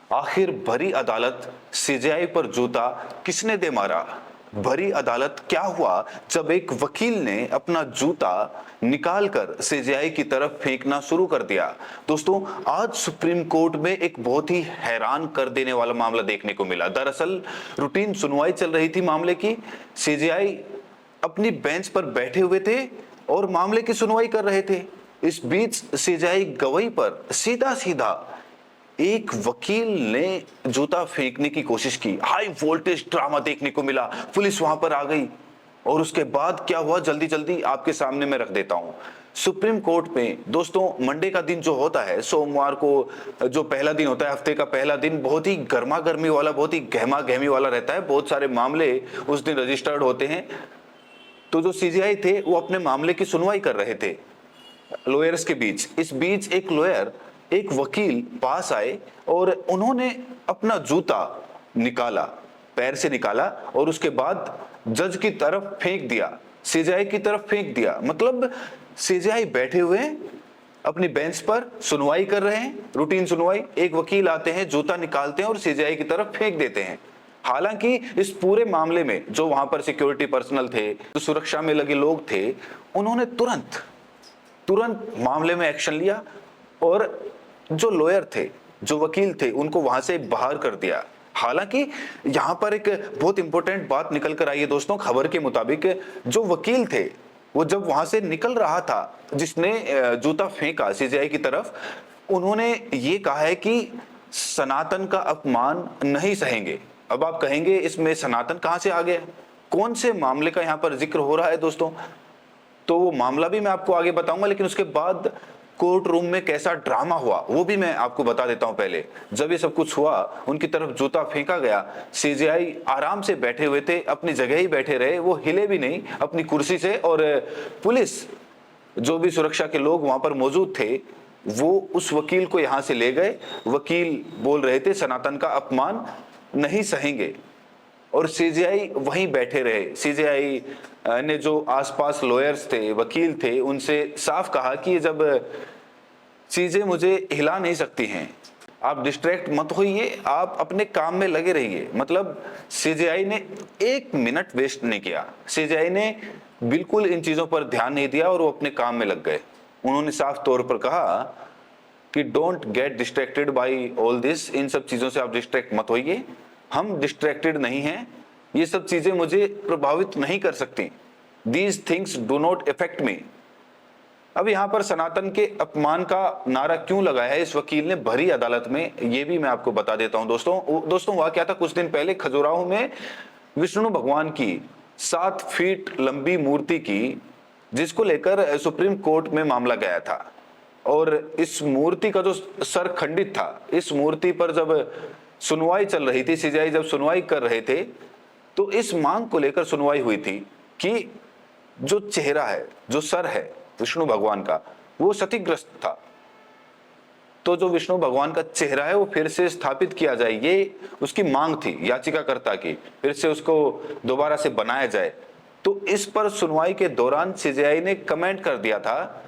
आखिर भरी अदालत, सीजेआई पर जूता किसने दे मारा? भरी अदालत क्या हुआ जब एक वकील ने अपना जूता निकालकर सीजेआई की तरफ फेंकना शुरू कर दिया? दोस्तों, आज सुप्रीम कोर्ट में एक बहुत ही हैरान कर देने वाला मामला देखने को मिला। दरअसल रूटीन सुनवाई चल रही थी मामले की। सीजेआई अपनी बेंच पर बैठे हुए थे और मामले की सुनवाई कर रहे थे। इस बीच सीजेआई गवाही पर सीधा सीधा एक वकील ने जूता फेंकने की कोशिश की। हाई वोल्टेज ड्रामा देखने को मिला। पुलिस वहां पर आ गई और उसके बाद क्या हुआ, जल्दी जल्दी आपके सामने मैं रख देता हूं। सुप्रीम कोर्ट में दोस्तों मंडे का दिन जो होता है, सोमवार को जो पहला दिन होता है, हफ्ते का पहला दिन, बहुत ही गर्मा गर्मी वाला, बहुत ही गहमा गहमी वाला रहता है। बहुत सारे मामले उस दिन रजिस्टर्ड होते हैं। तो जो सीजेआई थे वो अपने मामले की सुनवाई कर रहे थे लॉयर्स के बीच। इस बीच एक लॉयर, एक वकील पास आए और उन्होंने अपना जूता निकाला, पैर से निकाला और उसके बाद जज की तरफ फेंक दिया, सीजेआई की तरफ फेंक दिया। मतलब सीजेआई बैठे हुए हैं अपनी बेंच पर, सुनवाई कर रहे हैं, रूटीन सुनवाई। एक वकील आते हैं, जूता निकालते हैं और सीजेआई की तरफ फेंक देते हैं। हालांकि इस पूरे मामले में जो वहां पर सिक्योरिटी पर्सनल थे, जो सुरक्षा में लगे लोग थे, उन्होंने तुरंत मामले में एक्शन लिया और जो लॉयर थे, जो वकील थे, उनको वहां से बाहर कर दिया। हालांकि यहां पर एक बहुत इंपॉर्टेंट बात निकल कर आई है दोस्तों। खबर के मुताबिक जो वकील थे वो जब वहां से निकल रहा था, जिसने जूता फेंका सीजेआई की तरफ, उन्होंने ये कहा है कि सनातन का अपमान नहीं सहेंगे। अब आप कहेंगे इसमें सनातन कहां से आ गया, कौन से मामले का यहां पर जिक्र हो रहा है दोस्तों? तो वो मामला भी मैं आपको आगे बताऊंगा, लेकिन उसके बाद कोर्ट रूम में कैसा ड्रामा हुआ वो भी मैं आपको बता देता हूं। पहले जब ये सब कुछ हुआ, उनकी तरफ जूता फेंका गया, सीजेआई आराम से बैठे हुए थे, अपनी जगह ही बैठे रहे, वो हिले भी नहीं अपनी कुर्सी से। और पुलिस, जो भी सुरक्षा के लोग वहां पर मौजूद थे, वो उस वकील को यहां से ले गए। वकील बोल रहे थे सनातन का अपमान नहीं सहेंगे और सीजेआई वहीं बैठे रहे। सीजेआई ने जो आसपास लॉयर्स थे, वकील थे, उनसे साफ कहा कि जब चीजें मुझे हिला नहीं सकती हैं, आप डिस्ट्रैक्ट मत होइए, आप अपने काम में लगे रहिए। मतलब सीजेआई ने एक मिनट वेस्ट नहीं किया, सीजेआई ने बिल्कुल इन चीजों पर ध्यान नहीं दिया और वो अपने काम में लग गए। उन्होंने साफ तौर पर कहा कि don't get distracted by all this, इन सब चीजों से आप डिस्ट्रैक्ट मत होइए, हम डिस्ट्रैक्टेड नहीं हैं, ये सब चीजें मुझे प्रभावित नहीं कर सकती। These things do not effect me. अब यहां पर सनातन के अपमान का नारा क्यों लगाया है इस वकील ने भरी अदालत में, ये भी मैं आपको बता देता हूं दोस्तों हुआ क्या था, कुछ दिन पहले खजुराहो में विष्णु भगवान की 7 फीट लंबी मूर्ति की, जिसको लेकर सुप्रीम कोर्ट में मामला गया था। और इस मूर्ति का जो सर खंडित था, इस मूर्ति पर जब सुनवाई चल रही थी, सीजेआई जब सुनवाई कर रहे थे, तो इस मांग को लेकर सुनवाई हुई थी कि जो चेहरा है, जो सर है विष्णु भगवान का, वो क्षतिग्रस्त था। तो जो विष्णु भगवान का चेहरा है वो फिर से स्थापित किया जाए, ये उसकी मांग थी याचिकाकर्ता की, फिर से उसको दोबारा से बनाया जाए। तो इस पर सुनवाई के दौरान सीजेआई ने कमेंट कर दिया था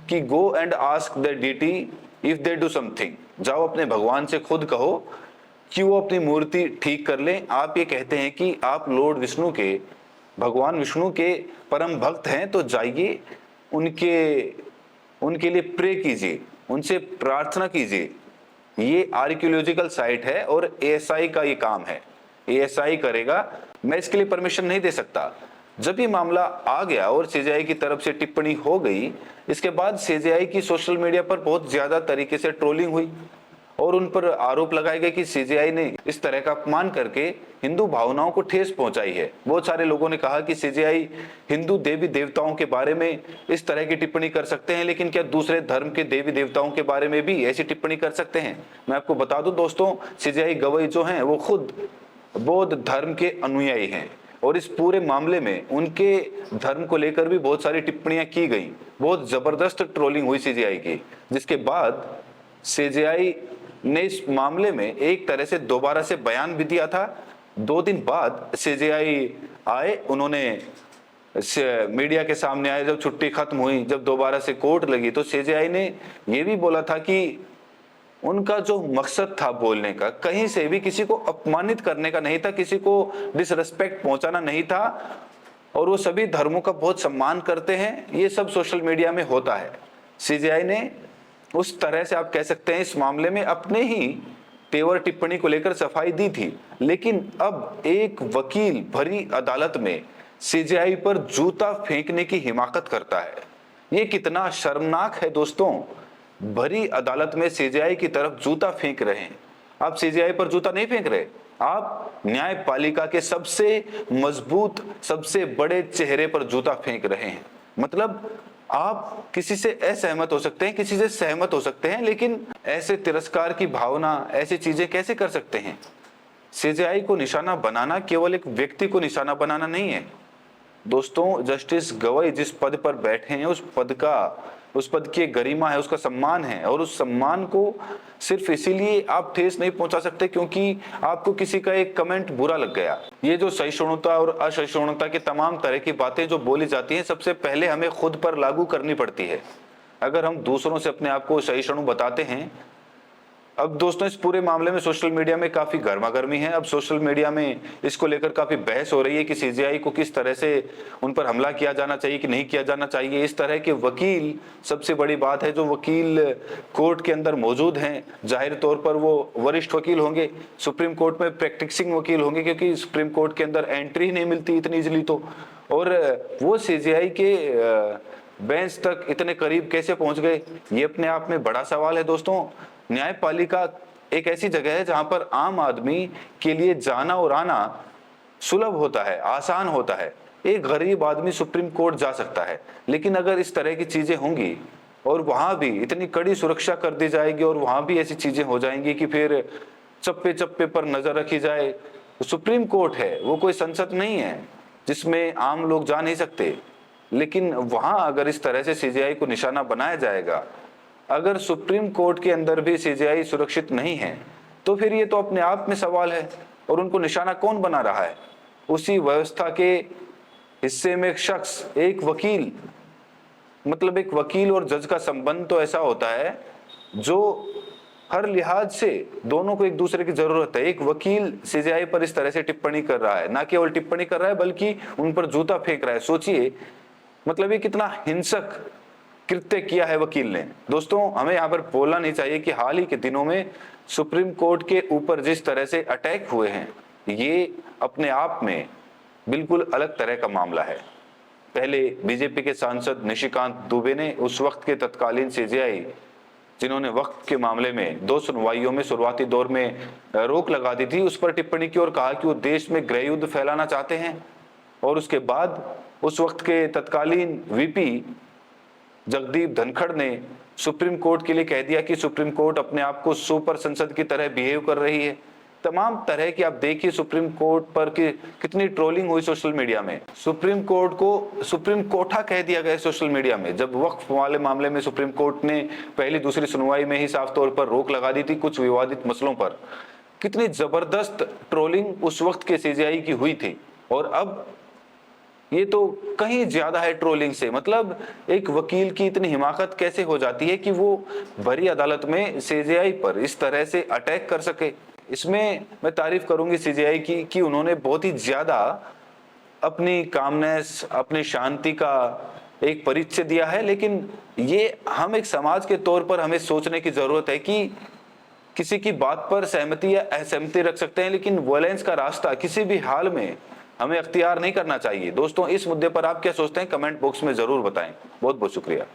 कि go and ask the deity if they do something, जाओ अपने भगवान से खुद कहो कि वो अपनी मूर्ति ठीक कर ले। आप ये कहते हैं कि आप लॉर्ड विष्णु के, भगवान विष्णु के परम भक्त हैं, तो जाइए उनके लिए प्रे कीजिए, उनसे प्रार्थना कीजिए। ये आर्कियोलॉजिकल साइट है और एएसआई का ये काम है, एएसआई करेगा, मैं इसके लिए परमिशन नहीं दे सकता। जब ये मामला आ गया और सीजेआई की तरफ से टिप्पणी हो गई, इसके बाद सीजेआई की सोशल मीडिया पर बहुत ज्यादा तरीके से ट्रोलिंग हुई और उन पर आरोप लगाए गए कि सीजेआई ने इस तरह का अपमान करके हिंदू भावनाओं को ठेस पहुंचाई है। बहुत सारे लोगों ने कहा कि सीजेआई हिंदू देवी देवताओं के बारे में इस तरह की टिप्पणी कर सकते हैं, लेकिन क्या दूसरे धर्म के देवी देवताओं के बारे में भी ऐसी टिप्पणी कर सकते हैं? मैं आपको बता दूं दोस्तों, सीजेआई गवाही जो हैं वो खुद बौद्ध धर्म के अनुयायी हैं और इस पूरे मामले में उनके धर्म को लेकर भी बहुत सारी टिप्पणियां की गई, बहुत जबरदस्त ट्रोलिंग हुई सीजेआई की, जिसके बाद सीजेआई ने इस मामले में एक तरह से दोबारा से बयान भी दिया था। 2 दिन बाद सीजेआई आए, उन्होंने मीडिया के सामने आए, जब छुट्टी खत्म हुई, जब दोबारा से कोर्ट लगी, तो सीजेआई ने यह भी बोला था कि उनका जो मकसद था बोलने का कहीं से भी किसी को अपमानित करने का नहीं था, किसी को डिसरिस्पेक्ट पहुंचाना नहीं था, और वो सभी धर्मों का बहुत सम्मान करते हैं। ये सब सोशल मीडिया में होता है। सीजेआई ने उस तरह से आप कह सकते हैं इस मामले में अपने ही तेवर टिप्पणी को लेकर सफाई दी थी, लेकिन अब एक वकील भरी अदालत में सीजेआई पर जूता फेंकने की हिमाकत करता है। ये कितना शर्मनाक है दोस्तों। भरी अदालत में सीजेआई की तरफ जूता फेंक रहे हैं। आप सीजेआई पर जूता नहीं फेंक रहे, आप न्यायपालिका के सबसे मजबूत, सबसे बड़े चेहरे पर जूता फेंक रहे हैं। मतलब आप किसी से असहमत हो सकते हैं, किसी से सहमत हो सकते हैं, लेकिन ऐसे तिरस्कार की भावना, ऐसी चीजें कैसे कर सकते हैं। सीजेआई को निशाना बनाना केवल एक व्यक्ति को निशाना बनाना नहीं है दोस्तों। जस्टिस गवई जिस पद पर बैठे हैं उस पद की एक गरिमा है, उसका सम्मान है, और उस सम्मान को सिर्फ इसीलिए आप ठेस नहीं पहुंचा सकते क्योंकि आपको किसी का एक कमेंट बुरा लग गया। ये जो सहिष्णुता और असहिष्णुता की तमाम तरह की बातें जो बोली जाती हैं, सबसे पहले हमें खुद पर लागू करनी पड़ती है। अगर हम दूसरों से अपने आप को सहिष्णु बताते हैं, अब दोस्तों इस पूरे मामले में सोशल मीडिया में काफी गर्मागर्मी है। अब सोशल मीडिया में इसको लेकर काफी बहस हो रही है कि सीजेआई को किस तरह से उन पर हमला किया जाना चाहिए कि नहीं किया जाना चाहिए। इस तरह के वकील, सबसे बड़ी बात है, जो वकील कोर्ट के अंदर मौजूद हैं, जाहिर तौर पर वो वरिष्ठ वकील होंगे, सुप्रीम कोर्ट में प्रैक्टिसिंग वकील होंगे, क्योंकि सुप्रीम कोर्ट के अंदर एंट्री नहीं मिलती इतनी इजली तो। और वो सीजेआई के बेंच तक इतने करीब कैसे पहुंच गए, ये अपने आप में बड़ा सवाल है दोस्तों। न्यायपालिका एक ऐसी जगह है जहां पर आम आदमी के लिए जाना और आना सुलभ होता है, आसान होता है। एक गरीब आदमी सुप्रीम कोर्ट जा सकता है, लेकिन अगर इस तरह की चीजें होंगी और वहां भी इतनी कड़ी सुरक्षा कर दी जाएगी और वहां भी ऐसी चीजें हो जाएंगी कि फिर चप्पे चप्पे पर नजर रखी जाए। सुप्रीम कोर्ट है, वो कोई संसद नहीं है जिसमें आम लोग जा नहीं सकते। लेकिन वहां अगर इस तरह से सीजेआई को निशाना बनाया जाएगा, अगर सुप्रीम कोर्ट के अंदर भी सीजेआई सुरक्षित नहीं है, तो फिर ये तो अपने आप में सवाल है। और उनको निशाना कौन बना रहा है? उसी व्यवस्था के हिस्से में एक शख्स, एक वकील। मतलब एक वकील और जज का संबंध तो ऐसा होता है जो हर लिहाज से दोनों को एक दूसरे की जरूरत है। एक वकील सीजेआई पर इस तरह से टिप्पणी कर रहा है, ना केवल टिप्पणी कर रहा है बल्कि उन पर जूता फेंक रहा है। सोचिए, मतलब ये कितना हिंसक कृत्य किया है वकील ने। दोस्तों हमें यहाँ पर बोलना नहीं चाहिए कि हाल ही के दिनों में सुप्रीम कोर्ट के ऊपर जिस तरह से अटैक हुए हैं, ये अपने आप में बिल्कुल अलग तरह का मामला है। पहले बीजेपी के सांसद निशिकांत दुबे ने उस वक्त के तत्कालीन सीजेआई, जिन्होंने वक्त के मामले में 2 सुनवाइयों में शुरुआती दौर में रोक लगा दी थी, उस पर टिप्पणी की और कहा कि वो देश में गृह युद्ध फैलाना चाहते हैं। और उसके बाद उस वक्त के तत्कालीन वीपी जगदीप धनखड़ ने सुप्रीम कोर्ट के लिए कह दिया कि सुप्रीम कोर्ट अपने आप को सुपर संसद की तरह बिहेव कर रही है। तमाम तरह की आप देखिए सुप्रीम कोर्ट पर कि कितनी ट्रोलिंग हुई सोशल मीडिया में। सुप्रीम कोर्ट को सुप्रीम कोठा कह दिया गया सोशल मीडिया में। जब वक्फ वाले मामले में सुप्रीम कोर्ट ने पहली दूसरी सुनवाई में ही साफ तौर पर रोक लगा दी थी कुछ विवादित मसलों पर, कितनी जबरदस्त ट्रोलिंग उस वक्त के सीजेआई की हुई थी। और अब ये तो कहीं ज्यादा है ट्रोलिंग से। मतलब एक वकील की इतनी हिमाकत कैसे हो जाती है कि वो भरी अदालत में सीजेआई पर इस तरह से अटैक कर सके। इसमें मैं तारीफ करूंगी सीजेआई की कि उन्होंने बहुत ही ज्यादा अपनी कामनेस, अपनी शांति का एक परिचय दिया है। लेकिन ये हम एक समाज के तौर पर हमें सोचने की जरूरत है कि किसी की बात पर सहमति या असहमति रख सकते हैं, लेकिन वॉयलेंस का रास्ता किसी भी हाल में हमें अख्तियार नहीं करना चाहिए। दोस्तों इस मुद्दे पर आप क्या सोचते हैं, कमेंट बॉक्स में जरूर बताएं। बहुत बहुत शुक्रिया।